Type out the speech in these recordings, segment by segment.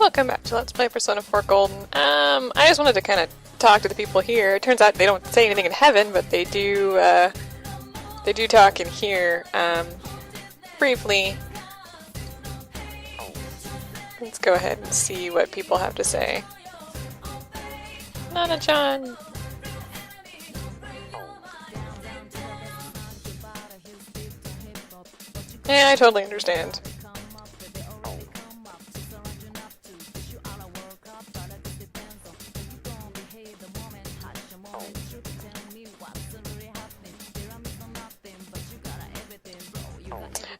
Welcome back to Let's Play Persona 4 Golden. I just wanted to kind of talk to the people here. It turns out they don't say anything in heaven, but they do talk in here, briefly. Let's go ahead and see what people have to say. Nana-chan! Yeah, I totally understand.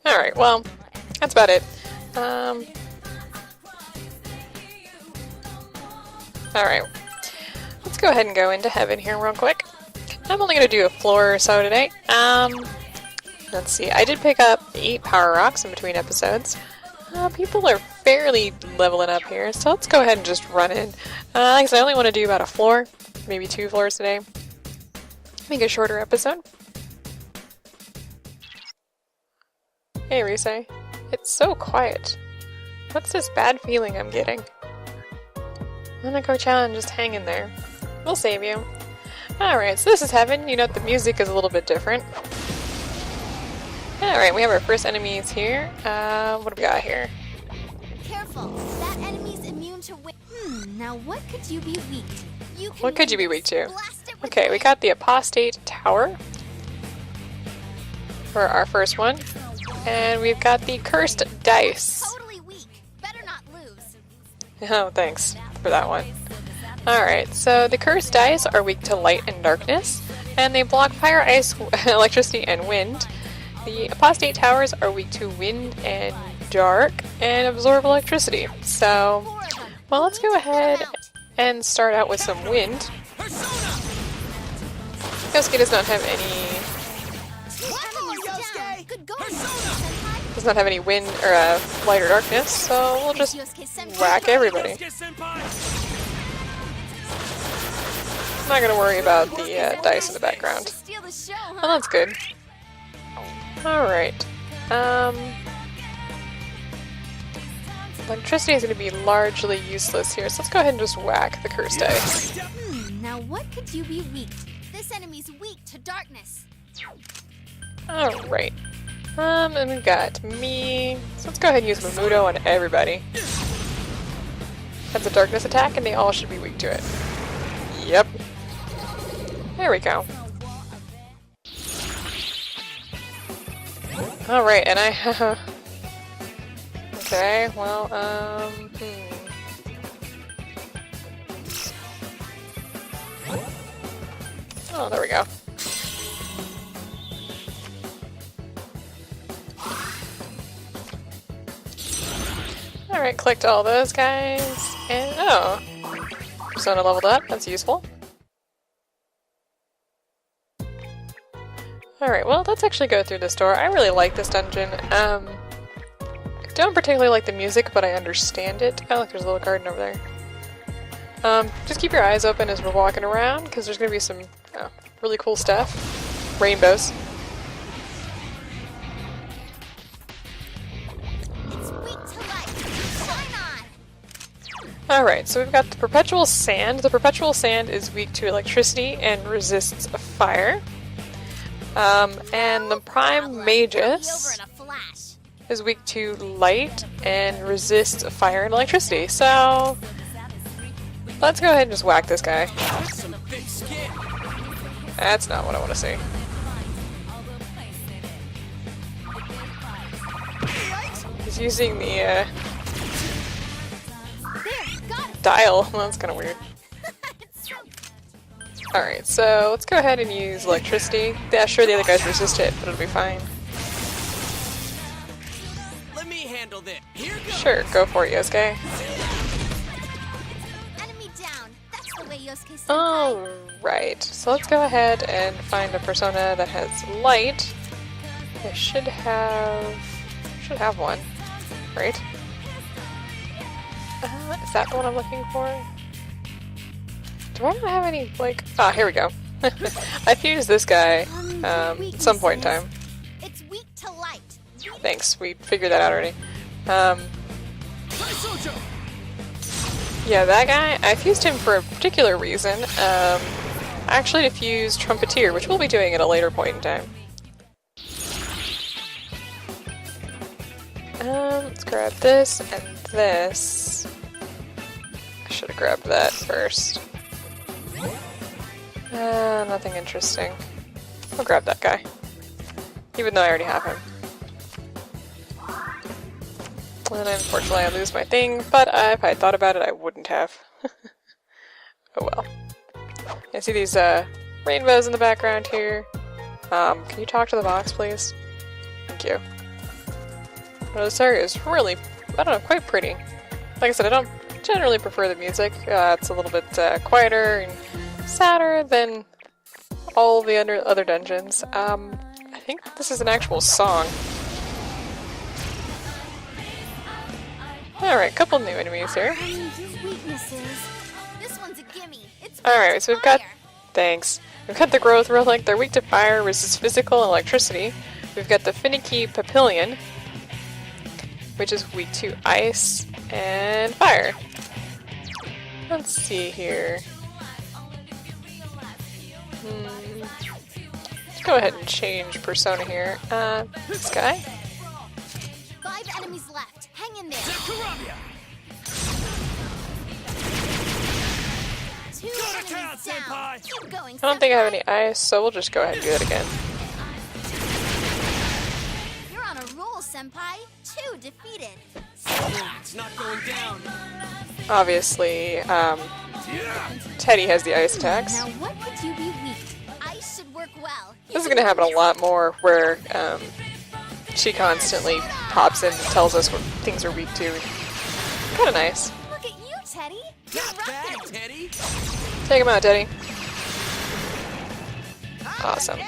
Alright, well, that's about it. Alright, let's go ahead and go into heaven here real quick. I'm only going to do a floor or so today. Let's see, I did pick up 8 power rocks in between episodes. People are fairly leveling up here, so let's go ahead and just run in. Like I said, I only want to do about a floor, maybe 2 floors today. Make a shorter episode. Hey, Risei. It's so quiet. What's this bad feeling I'm getting? Nanako-chan, just hang in there. We'll save you. Alright, so this is heaven. You know, the music is a little bit different. Alright, we have our first enemies here. What do we got here? Careful, that enemy's immune to wind. Now what could you be weak to? What could you be weak to? Okay, we got the Apostate Tower for our first one. And we've got the Cursed Dice. Totally weak. Better not lose. Oh, thanks for that one. Alright, so the Cursed Dice are weak to light and darkness, and they block fire, ice, electricity, and wind. The Apostate Towers are weak to wind and dark, and absorb electricity. So, well, let's go ahead and start out with some wind. Yosuke does not have any... does not have any wind or light or darkness, so we'll just whack everybody. I'm not gonna worry about the dice in the background. Well, that's good. Alright. Electricity is gonna be largely useless here, so let's go ahead and just whack the cursed dice. Now what could you be weak to? This enemy's weak to darkness. Alright. And we've got me. So let's go ahead and use Mamudo on everybody. That's a darkness attack, and they all should be weak to it. Yep. There we go. Alright, and I... okay, well, oh, there we go. Alright, clicked all those guys, and oh! Persona leveled up, that's useful. Alright, well, let's actually go through this door. I really like this dungeon. I don't particularly like the music, but I understand it. Oh, look, there's a little garden over there. Just keep your eyes open as we're walking around, because there's going to be some really cool stuff. Rainbows. Alright, so we've got the Perpetual Sand. The Perpetual Sand is weak to electricity and resists fire. And the Prime Magus is weak to light and resists fire and electricity. So, let's go ahead and just whack this guy. That's not what I want to see. He's using the, dial. Well, that's kind of weird. Alright, so let's go ahead and use electricity. Yeah, sure, the other guys resist it, but it'll be fine. Let me handle this. Here goes. Sure, go for it, Yosuke. Enemy down. That's the way Yosuke. Alright, so let's go ahead and find a persona that has light. I should have one, right? Is that the one I'm looking for? Do I not have any, like... ah, here we go. I fused this guy at some point in time. It's weak to light. Thanks, we figured that out already. Yeah, that guy, I fused him for a particular reason. Actually to fuse Trumpeteer, which we'll be doing at a later point in time. Let's grab this and this. I should have grabbed that first. Nothing interesting. I'll grab that guy. Even though I already have him. And unfortunately I lose my thing, but if I had thought about it, I wouldn't have. Oh well. I see these rainbows in the background here. Can you talk to the box, please? Thank you. Well, this area is really, I don't know, quite pretty. Like I said, I don't generally prefer the music. It's a little bit quieter and sadder than all the other dungeons. I think this is an actual song. Alright, couple new enemies here. This one's a gimme. It's Alright, so we've got... fire. Thanks. We've got the Growth Relic. They're weak to fire, resist physical and electricity. We've got the Finicky Papillon, which is weak to ice and fire. Let's see here. Let's go ahead and change persona here. This guy. 5 enemies left. Hang in there. 2 enemies down. Keep going. I don't think I have any ice, so we'll just go ahead and do it again. You're on a roll, Senpai. 2 defeated. It's not going down. Obviously, Teddy has the ice attacks. Now what could you be weak? Ice should work well. This is going to happen a lot more where she constantly pops in and tells us what things are weak to. Kind of nice. Look at you, Teddy. You're Not bad, rocking. Teddy. Take him out, Teddy. Awesome.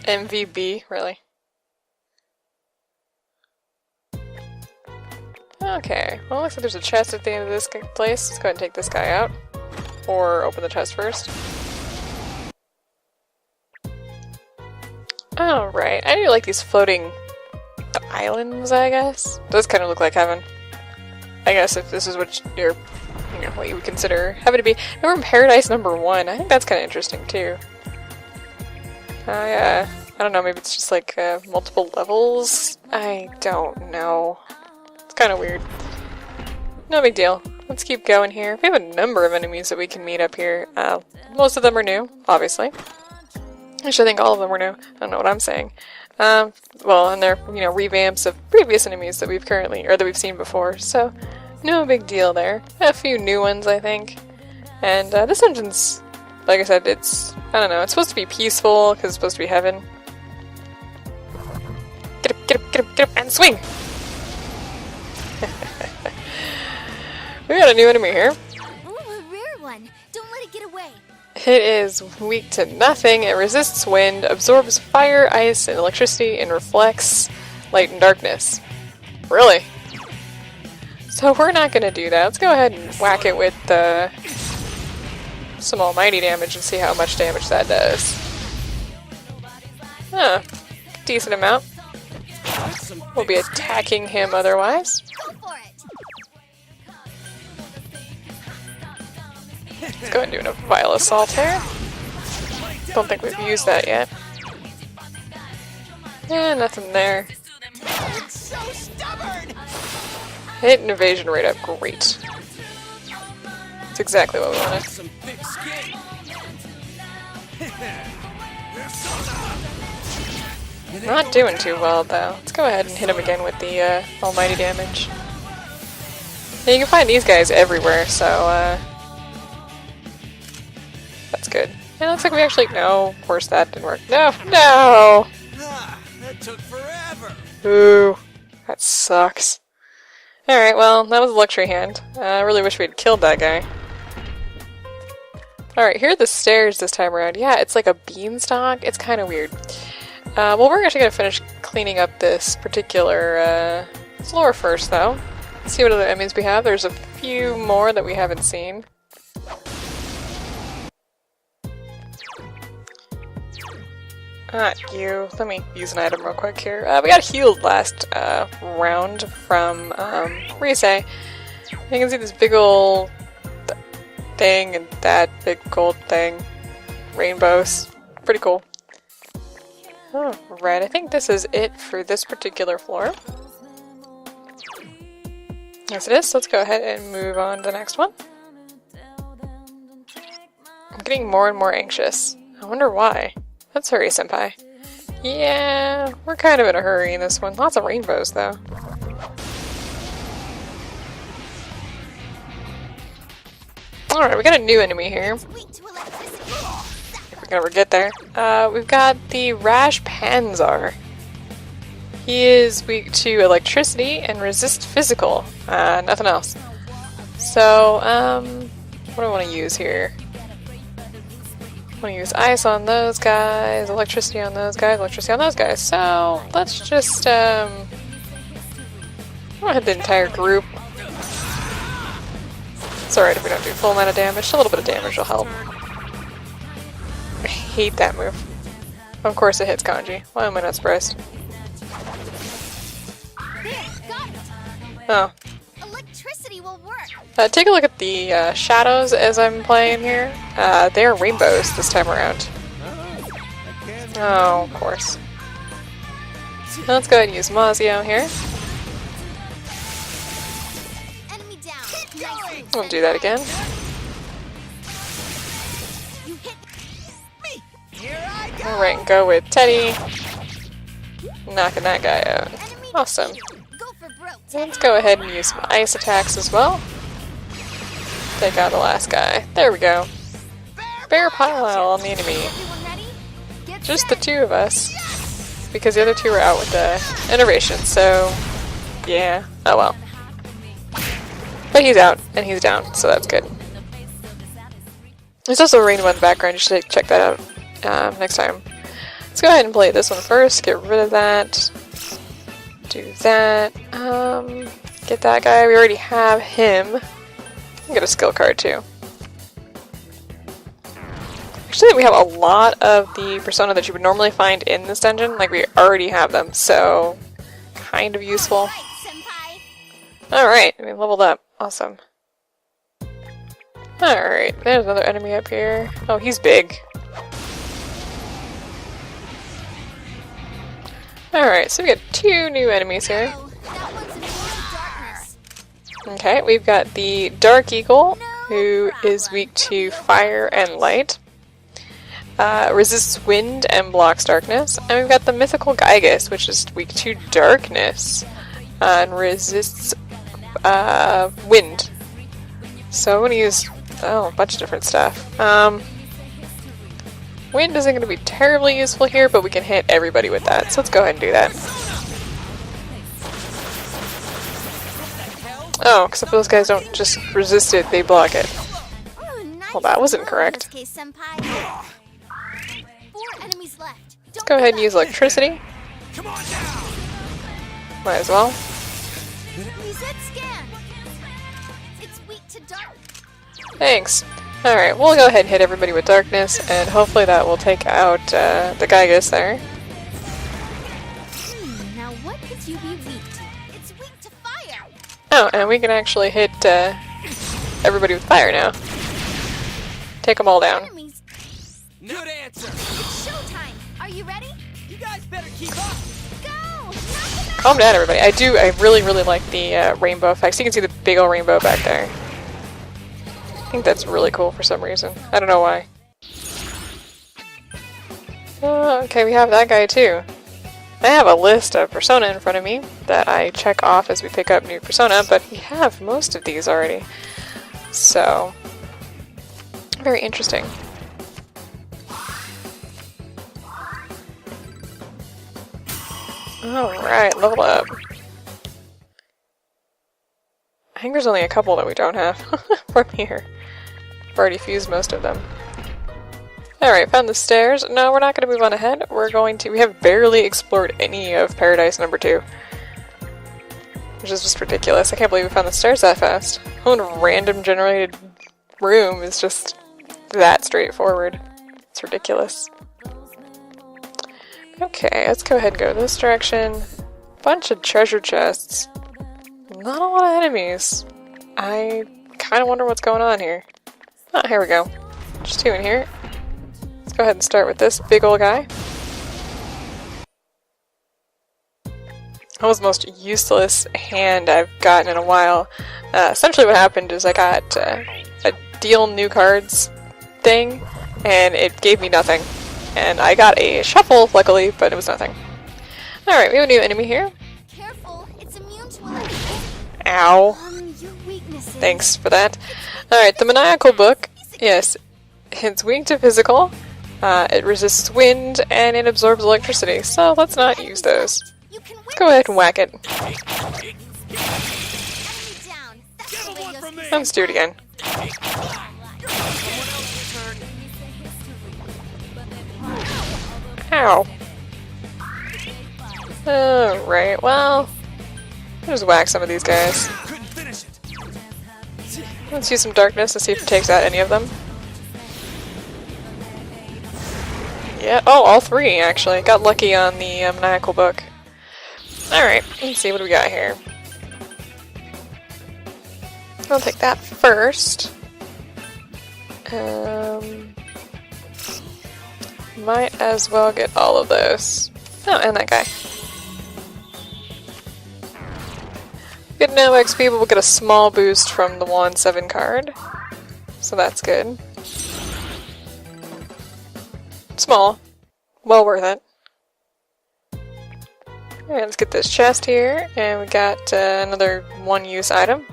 MVB, really? Okay, well, looks like there's a chest at the end of this place. Let's go ahead and take this guy out. Or open the chest first. Alright, I do like these floating islands, I guess. Does kind of look like heaven. I guess if this is what you're, you know, what you would consider heaven to be. We're in Paradise #1. I think that's kind of interesting, too. I don't know, maybe it's just like multiple levels? I don't know. It's kind of weird. No big deal. Let's keep going here. We have a number of enemies that we can meet up here. Most of them are new, obviously. Actually, I think all of them were new. I don't know what I'm saying. Well, and they're, you know, revamps of previous enemies that we've currently, or that we've seen before, so no big deal there. A few new ones, I think. And this dungeon's, like I said, it's, I don't know, it's supposed to be peaceful, because it's supposed to be heaven. Get up, get up, get up, get up, and swing! We got a new enemy here. Ooh, a rare one. Don't let it get away. It is weak to nothing, it resists wind, absorbs fire, ice, and electricity, and reflects light and darkness. Really? So we're not going to do that. Let's go ahead and whack it with some almighty damage and see how much damage that does. Huh. Decent amount. We'll be attacking him otherwise. Go for it. Let's go ahead and do a Vile Assault here. Don't think we've used that yet. Yeah, nothing there. It's so stubborn. Hit and evasion rate up, great. That's exactly what we wanted. Some thick skin. Not doing too well though. Let's go ahead and hit him again with the almighty damage. Yeah, you can find these guys everywhere, so that's good. And it looks like we actually... No, of course that didn't work. No! No! That took forever. Ooh. That sucks. Alright, well, that was a luxury hand. I really wish we had killed that guy. Alright, here are the stairs this time around. Yeah, it's like a beanstalk. It's kind of weird. Well, we're actually going to finish cleaning up this particular floor first, though. Let's see what other enemies we have. There's a few more that we haven't seen. You. Let me use an item real quick here. We got healed last round from Rise. You can see this big old thing and that big gold thing. Rainbows. Pretty cool. Alright, I think this is it for this particular floor. Yes it is. Let's go ahead and move on to the next one. I'm getting more and more anxious. I wonder why. Let's hurry, senpai. Yeah, we're kind of in a hurry in this one. Lots of rainbows, though. Alright, we got a new enemy here. If we can ever get there. We've got the Rash Panzer. He is weak to electricity and resist physical. Nothing else. So, what do I want to use here? I want to use ice on those guys, electricity on those guys, electricity on those guys. So, let's just, I'm gonna hit the entire group. It's alright if we don't do full amount of damage. A little bit of damage will help. I hate that move. Of course it hits Kanji. Why am I not surprised? Oh. Electricity will work. Take a look at the shadows as I'm playing here. They are rainbows this time around. Oh, of course. Let's go ahead and use Mazio here. Enemy down. We'll do that again. You hit Me! Here I go! Alright, go with Teddy. Knocking that guy out. enemy Awesome. Go for broke. Let's go ahead and use some ice attacks as well. Take out the last guy. There we go. Bear pile on the enemy. Everyone ready? Get Just the set. two of us. Because the other two are out with the innovation, so yeah. Oh well. But he's out, and he's down, so that's good. There's also a rainbow in the background, you should check that out next time. Let's go ahead and play this one first, get rid of that. Do that. Get that guy, we already have him. Get a skill card too. Actually, we have a lot of the persona that you would normally find in this dungeon. Like, we already have them, so kind of useful. Senpai. Alright, we leveled up. Awesome. Alright, there's another enemy up here. Oh, he's big. Alright, so we got two new enemies here. Oh, that one's immune to darkness. Okay, we've got the Dark Eagle, who is weak to fire and light. Resists wind and blocks darkness. And we've got the Mythical Gigas, which is weak to darkness and resists wind. So I'm going to use a bunch of different stuff. Wind isn't going to be terribly useful here, but we can hit everybody with that. So let's go ahead and do that. Oh, except those guys don't just resist it, they block it. Ooh, nice Well, that wasn't move, correct. in this case, Senpai. 4 enemies left. Let's go ahead and use electricity. Come on down! Might as well. Reset scan. It's weak to dark. Thanks. Alright, we'll go ahead and hit everybody with darkness, and hopefully that will take out the Gigas there. Now what could you be weak to? It's weak to fire. Oh, and we can actually hit everybody with fire now. Take them all down. Enemies. Good answer! It's showtime. Are you ready? You guys better keep up! Go! Knock him out. Calm down, everybody. I really like the rainbow effects. You can see the big old rainbow back there. I think that's really cool for some reason. I don't know why. Okay, we have that guy too. I have a list of persona in front of me that I check off as we pick up new persona, but we have most of these already. So, very interesting. Alright, level up. I think there's only a couple that we don't have from here. I've already fused most of them. Alright, found the stairs. No, we're not going to move on ahead. We have barely explored any of Paradise number 2. Which is just ridiculous. I can't believe we found the stairs that fast. One random generated room is just that straightforward. It's ridiculous. Okay, let's go ahead and go this direction. Bunch of treasure chests. Not a lot of enemies. I kind of wonder what's going on here. Oh, here we go. Just two in here. Let's go ahead and start with this big old guy. That was the most useless hand I've gotten in a while. Essentially what happened is I got a deal new cards thing, and it gave me nothing. And I got a shuffle, luckily, but it was nothing. Alright, we have a new enemy here. Careful, it's immune to electricity. Ow. Your weaknesses. Thanks for that. Alright, the Maniacal book. Yes, it's weak to physical. It resists wind, and it absorbs electricity. So let's not use those. Let's go ahead and whack it. Let's do it again. Ow. Alright, well, I'll just whack some of these guys. Let's use some darkness to see if it takes out any of them. Yeah, oh, all three, actually. Got lucky on the Maniacal book. Alright, let's see what we got here. I'll take that first. Might as well get all of those. Oh, and that guy. Good no XP, but we'll get a small boost from the 1-7 card. So that's good. Small. Well worth it. Alright, let's get this chest here, and we got another one-use item.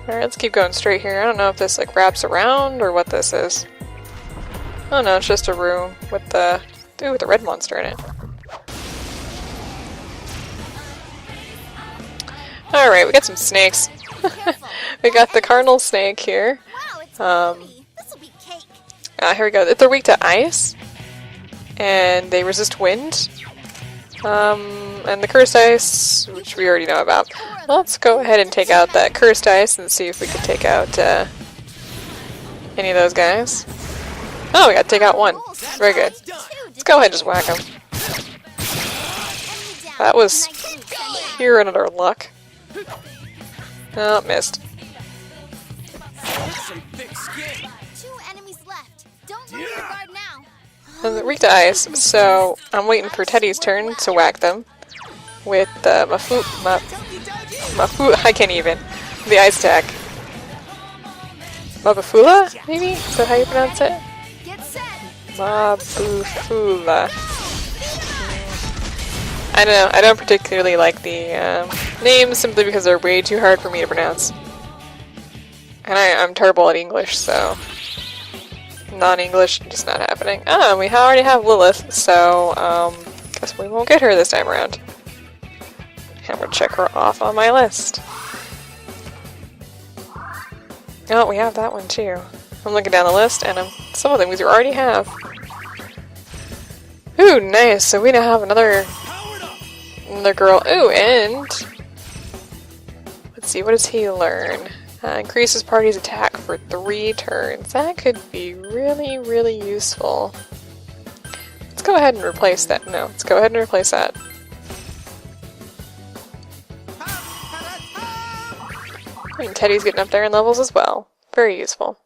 Alright, let's keep going straight here. I don't know if this like wraps around or what this is. Oh no, it's just a room with the red monster in it. Alright, we got some snakes. We got the Carnal snake here. Here we go. They're weak to ice, and they resist wind. And the cursed ice, which we already know about. Let's go ahead and take out that cursed ice and see if we can take out any of those guys. Oh, we gotta take out one. Very good. Let's go ahead and just whack them. That was pure and utter luck. Oh, missed. And they're weak to ice, so I'm waiting for Teddy's turn to whack them with I can't even. The ice attack. Mabufula, maybe? Is that how you pronounce it? Mabufula. I don't know. I don't particularly like the names simply because they're way too hard for me to pronounce. And I'm terrible at English, so non-English just not happening. Oh, we already have Lilith, so guess we won't get her this time around. I'm gonna check her off on my list. Oh, we have that one too. I'm looking down the list, and some of them we already have. Ooh, nice. So we now have another girl. Ooh, and let's see. What does he learn? Increases party's attack for 3 turns. That could be really, really useful. Let's go ahead and replace that. No, let's go ahead and replace that. And Teddy's getting up there in levels as well. Very useful.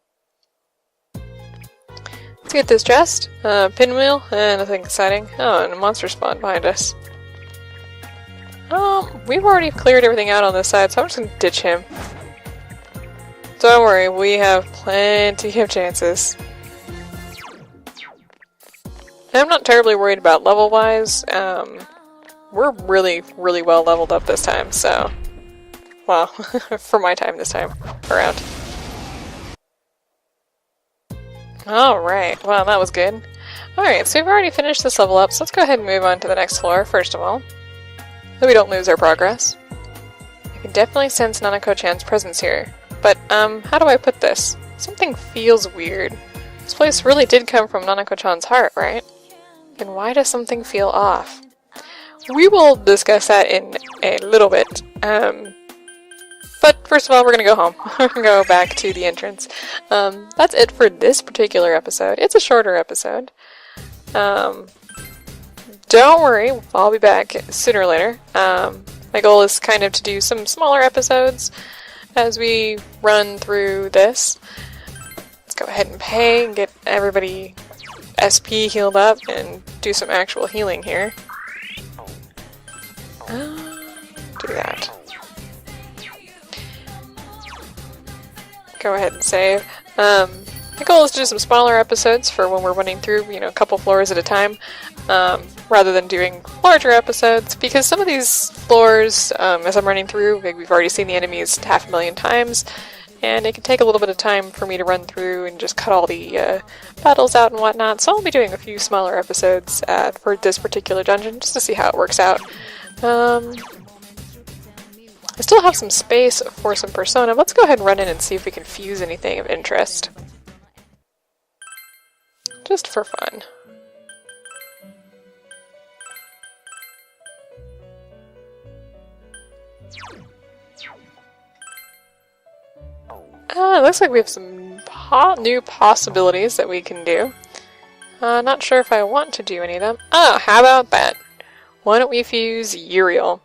Let's get this chest. Pinwheel, nothing exciting. Oh, and a monster spawned behind us. We've already cleared everything out on this side, so I'm just gonna ditch him. Don't worry, we have plenty of chances. I'm not terribly worried about level-wise. We're really, really well leveled up this time, so... Well, for my time this time around. Alright, well that was good. Alright, so we've already finished this level up, so let's go ahead and move on to the next floor, first of all. So we don't lose our progress. I can definitely sense Nanako-chan's presence here. But, how do I put this? Something feels weird. This place really did come from Nanako-chan's heart, right? And why does something feel off? We will discuss that in a little bit. But first of all, we're gonna go home. We're gonna go back to the entrance. That's it for this particular episode. It's a shorter episode. Don't worry, I'll be back sooner or later. My goal is kind of to do some smaller episodes as we run through this. Let's go ahead and pay and get everybody SP healed up and do some actual healing here. Do that. Go ahead and save. My goal is to do some smaller episodes for when we're running through, you know, a couple floors at a time, rather than doing larger episodes, because some of these floors, as I'm running through, we've already seen the enemies 500,000 times, and it can take a little bit of time for me to run through and just cut all the battles out and whatnot, so I'll be doing a few smaller episodes for this particular dungeon, just to see how it works out. I still have some space for some persona. Let's go ahead and run in and see if we can fuse anything of interest. Just for fun. It looks like we have some new possibilities that we can do. Not sure if I want to do any of them. Oh, how about that? Why don't we fuse Uriel?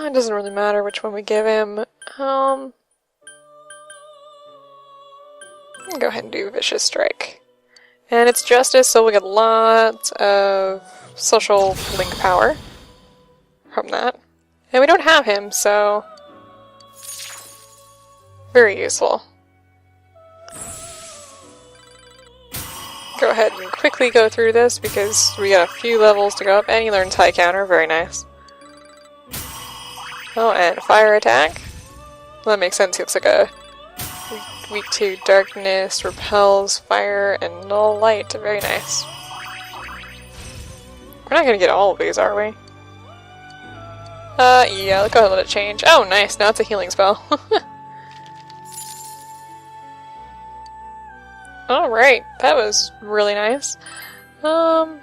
It doesn't really matter which one we give him. I'll go ahead and do Vicious Strike. And it's Justice, so we'll get lots of social link power from that. And we don't have him, so very useful. Go ahead and quickly go through this because we got a few levels to go up, and you learn Tie Counter, very nice. Oh, and Fire Attack. Well, that makes sense, he looks like a weak to darkness, repels fire, and null light. Very nice. We're not gonna get all of these, are we? Yeah, let's go ahead and let it change. Oh, nice, now it's a healing spell. Alright, that was really nice. Oh,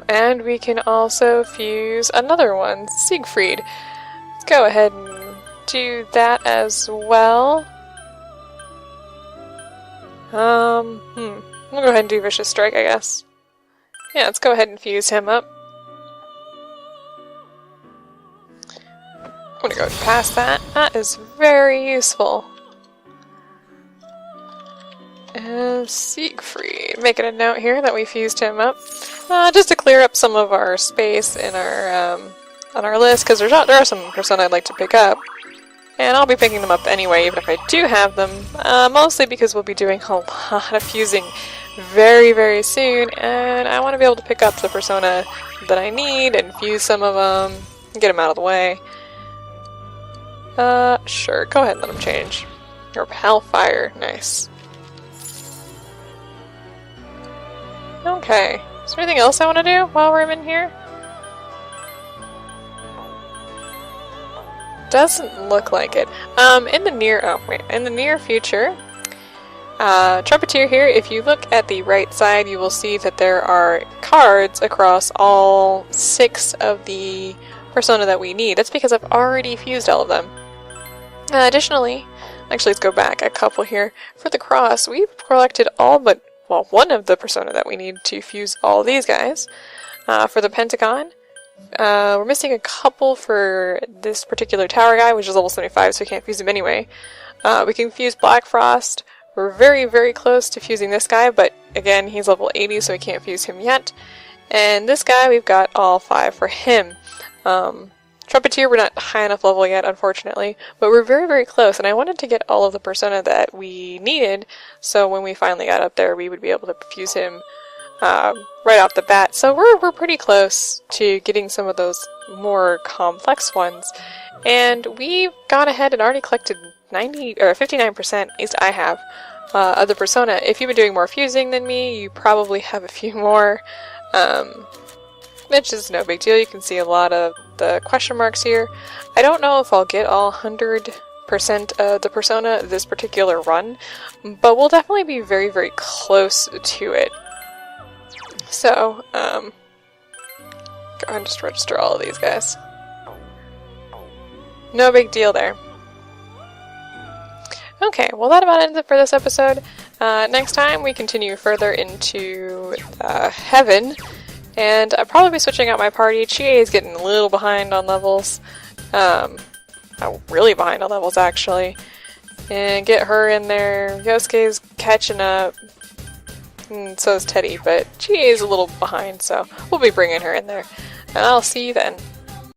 and we can also fuse another one, Siegfried. Let's go ahead and do that as well. We'll go ahead and do Vicious Strike, I guess. Yeah, let's go ahead and fuse him up. I'm gonna go past that. That is very useful. Siegfried. Making a note here that we fused him up. Just to clear up some of our space in our, on our list, because there are some persona I'd like to pick up. And I'll be picking them up anyway, even if I do have them. Mostly because we'll be doing a lot of fusing very, very soon, and I want to be able to pick up the persona that I need and fuse some of them, and get them out of the way. Sure, go ahead and let them change. Repel fire, nice. Okay, is there anything else I want to do while we're in here? Doesn't look like it. In the near future, Trumpeteer here, if you look at the right side, you will see that there are cards across all 6 of the persona that we need. That's because I've already fused all of them. Additionally, actually let's go back a couple here. For the cross, we've collected all but, well, one of the persona that we need to fuse all these guys. For the Pentagon, we're missing a couple for this particular tower guy, which is level 75, so we can't fuse him anyway. We can fuse Black Frost. We're very, very close to fusing this guy, but again, he's level 80, so we can't fuse him yet. And this guy, we've got all 5 for him. Trumpeteer, we're not high enough level yet, unfortunately, but we're very, very close, and I wanted to get all of the persona that we needed, so when we finally got up there, we would be able to fuse him right off the bat. So we're pretty close to getting some of those more complex ones, and we've gone ahead and already collected 90 or 59%, at least I have, of the persona. If you've been doing more fusing than me, you probably have a few more, which is no big deal. You can see a lot of the question marks here. I don't know if I'll get all 100% of the persona this particular run, but we'll definitely be very, very close to it. So, go ahead and just register all of these guys. No big deal there. Okay, well that about ends it for this episode. Next time we continue further into Heaven, and I'll probably be switching out my party. Chie is getting a little behind on levels. Really behind on levels actually. And get her in there. Yosuke's catching up. And so is Teddy, but Chie is a little behind, so we'll be bringing her in there. And I'll see you then.